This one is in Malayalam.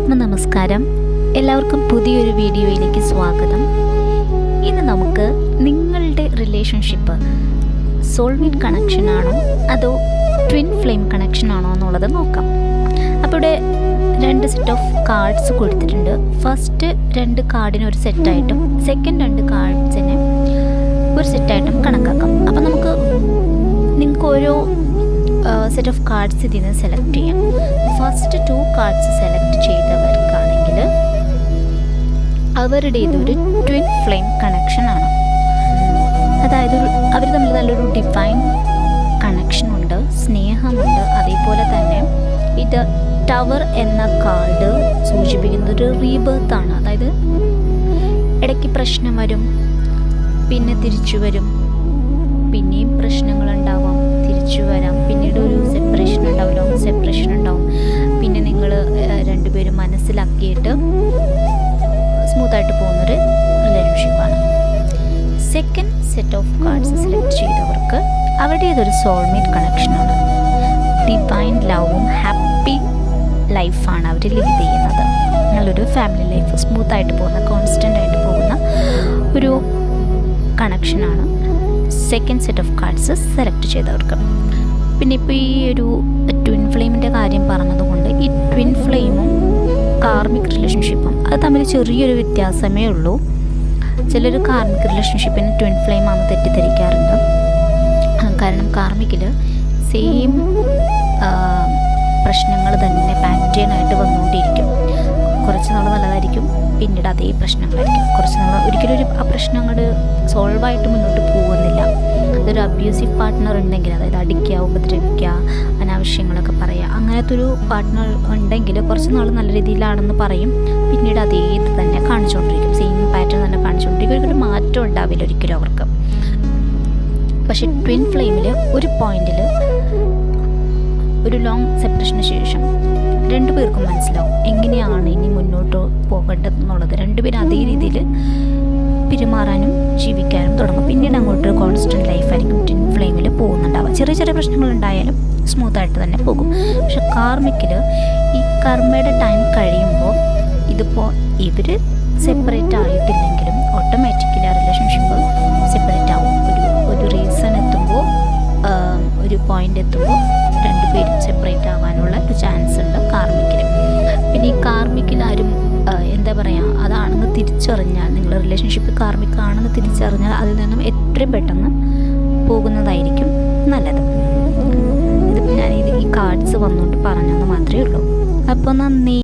ആത്മനമസ്കാരം. എല്ലാവർക്കും പുതിയൊരു വീഡിയോയിലേക്ക് സ്വാഗതം. ഇന്ന് നമുക്ക് നിങ്ങളുടെ റിലേഷൻഷിപ്പ് സോൾമേറ്റ് കണക്ഷൻ ആണോ അതോ ട്വിൻ ഫ്ലെയിം കണക്ഷൻ ആണോ എന്നുള്ളത് നോക്കാം. അപ്പോൾ ഇവിടെ 2 സെറ്റ് ഓഫ് കാർഡ്സ് കൊടുത്തിട്ടുണ്ട്. ഫസ്റ്റ് 2 കാർഡിന് ഒരു സെറ്റായിട്ടും സെക്കൻഡ് 2 കാർഡ്സിനെ ഒരു സെറ്റായിട്ടും കണക്കാക്കാം. അപ്പോൾ നിങ്ങൾക്ക് ഓരോ സെറ്റ് ഓഫ് കാർഡ്സ് ഇതിൽ നിന്ന് സെലക്ട് ചെയ്യാം. ഫസ്റ്റ് 2 കാർഡ്സ് സെലക്ട് ചെയ്തവർക്കാണെങ്കിൽ അവരുടേതൊരു ട്വിൻ ഫ്ലെയിം കണക്ഷൻ ആണ്. അതായത് അവർ തമ്മിൽ നല്ലൊരു ഡിവൈൻ കണക്ഷൻ ഉണ്ട്, സ്നേഹമുണ്ട്. അതേപോലെ തന്നെ ഇത് ടവർ എന്ന കാർഡ് സൂചിപ്പിക്കുന്നത് ഒരു റീബർത്ത് ആണ്. അതായത് ഇടയ്ക്ക് പ്രശ്നം വരും, പിന്നെ തിരിച്ചു വരും, പിന്നെയും പ്രശ്നങ്ങളുണ്ടാവാം, തിരിച്ചു വരാം, പിന്നീട് ഒരു സെപ്പറേഷൻ ഉണ്ടാവും, ലോങ് സെപ്പറേഷൻ ഉണ്ടാവും. പിന്നെ നിങ്ങൾ രണ്ടുപേരും മനസ്സിലാക്കിയിട്ട് സ്മൂത്തായിട്ട് പോകുന്നൊരു റിലേഷൻഷിപ്പാണ്. Second set of cards select ചെയ്തവർക്ക് അവരുടേതൊരു സോൾമേറ്റ് കണക്ഷനാണ്. ഡിവൈൻ ലവും ഹാപ്പി ലൈഫാണ് അവർ ലീഡ് ചെയ്യുന്നത്. നല്ലൊരു ഫാമിലി ലൈഫ് സ്മൂത്തായിട്ട് പോകുന്ന, കോൺസ്റ്റൻ്റ് ആയിട്ട് പോകുന്ന ഒരു കണക്ഷനാണ് second set of cards select ചെയ്തവർക്ക്. പിന്നെ ഇപ്പോൾ ഈ ഒരു ട്വിൻ ഫ്ലെയിമിൻ്റെ കാര്യം പറഞ്ഞതുകൊണ്ട് ഈ ട്വിൻ ഫ്ലെയിമും കാർമിക് റിലേഷൻഷിപ്പും അത് തമ്മിൽ ചെറിയൊരു വ്യത്യാസമേ ഉള്ളൂ. ചിലർ കാർമിക് റിലേഷൻഷിപ്പിന് ട്വിൻ ഫ്ലെയിം ആണെന്ന് തെറ്റിദ്ധരിക്കാറുണ്ട്. കാരണം കാർമിക്കിൽ സെയിം പ്രശ്നങ്ങൾ തന്നെ പാറ്റേണായിട്ട് വന്നുകൊണ്ടിരിക്കും. കുറച്ച് നാൾ നല്ലതായിരിക്കും, പിന്നീട് അതേ പ്രശ്നങ്ങളായിരിക്കും. കുറച്ച് നാൾ ഒരിക്കലും ആ പ്രശ്നങ്ങൾ സോൾവായിട്ട് മുന്നോട്ട് പോകുന്നില്ല. അതൊരു അബ്യൂസീവ് പാർട്ട്ണർ ഉണ്ടെങ്കിൽ, അതായത് അടിക്കുക, ഉപദ്രവിക്കുക, അനാവശ്യങ്ങളൊക്കെ പറയുക, അങ്ങനത്തെ ഒരു പാർട്ട്ണർ ഉണ്ടെങ്കിൽ കുറച്ച് നാൾ നല്ല രീതിയിലാണെന്ന് പറയും, പിന്നീട് അതേ ഇത് തന്നെ കാണിച്ചുകൊണ്ടിരിക്കും, സെയിം പാറ്റേൺ തന്നെ കാണിച്ചുകൊണ്ടിരിക്കും. ഒരു മാറ്റം ഉണ്ടാവില്ല ഒരിക്കലും അവർക്ക്. പക്ഷേ ട്വിൻ ഫ്ലെയിമിൽ ഒരു പോയിന്റിൽ ഒരു ലോങ് സെപ്പറേഷന് ശേഷം 2 പേർക്കും മനസ്സിലാവും എങ്ങനെയാണ് ഇനി മുന്നോട്ട് പോകേണ്ടതെന്നുള്ളത്. 2 പേരും അതേ രീതിയിൽ പെരുമാറാനും ജീവിക്കാനും തുടങ്ങും. പിന്നീട് അങ്ങോട്ട് കോൺസ്റ്റൻറ്റ് ലൈഫായിരിക്കും ട്വിൻ ഫ്ലെയിമിൽ പോകുന്നുണ്ടാവുക. ചെറിയ ചെറിയ പ്രശ്നങ്ങളുണ്ടായാലും സ്മൂത്തായിട്ട് തന്നെ പോകും. പക്ഷെ കാർമിക്കിൽ ഈ കർമ്മയുടെ ടൈം കഴിയുമ്പോൾ ഇതിപ്പോൾ ഇവർ സെപ്പറേറ്റ് ആയിട്ടില്ലെങ്കിലും ഓട്ടോമാറ്റിക്കലി ആ റിലേഷൻഷിപ്പ് സെപ്പറേറ്റ് ആവും. ഒരു റീസൺ എത്തുമ്പോൾ, ഒരു പോയിന്റ് എത്തുമ്പോൾ 2 പേരും സെപ്പറേറ്റ് ആവാനുള്ള ഒരു ചാൻസ് ഉണ്ട് കാർമിക്കിൽ. പിന്നെ ഈ കാർമിക്കിൽ ആരും എന്താ പറയുക, അതാണെന്ന് തിരിച്ചറിഞ്ഞാൽ, നിങ്ങൾ റിലേഷൻഷിപ്പ് കാർമിക് ആണെന്ന് തിരിച്ചറിഞ്ഞാൽ അതിൽ നിന്നും എത്രയും പെട്ടെന്ന് പോകുന്നതായിരിക്കും നല്ലത്. ഇതിപ്പോൾ ഞാൻ ഈ കാർഡ്സ് വന്നുകൊണ്ട് പറഞ്ഞെന്ന് മാത്രമേ ഉള്ളൂ. അപ്പോൾ നന്ദി.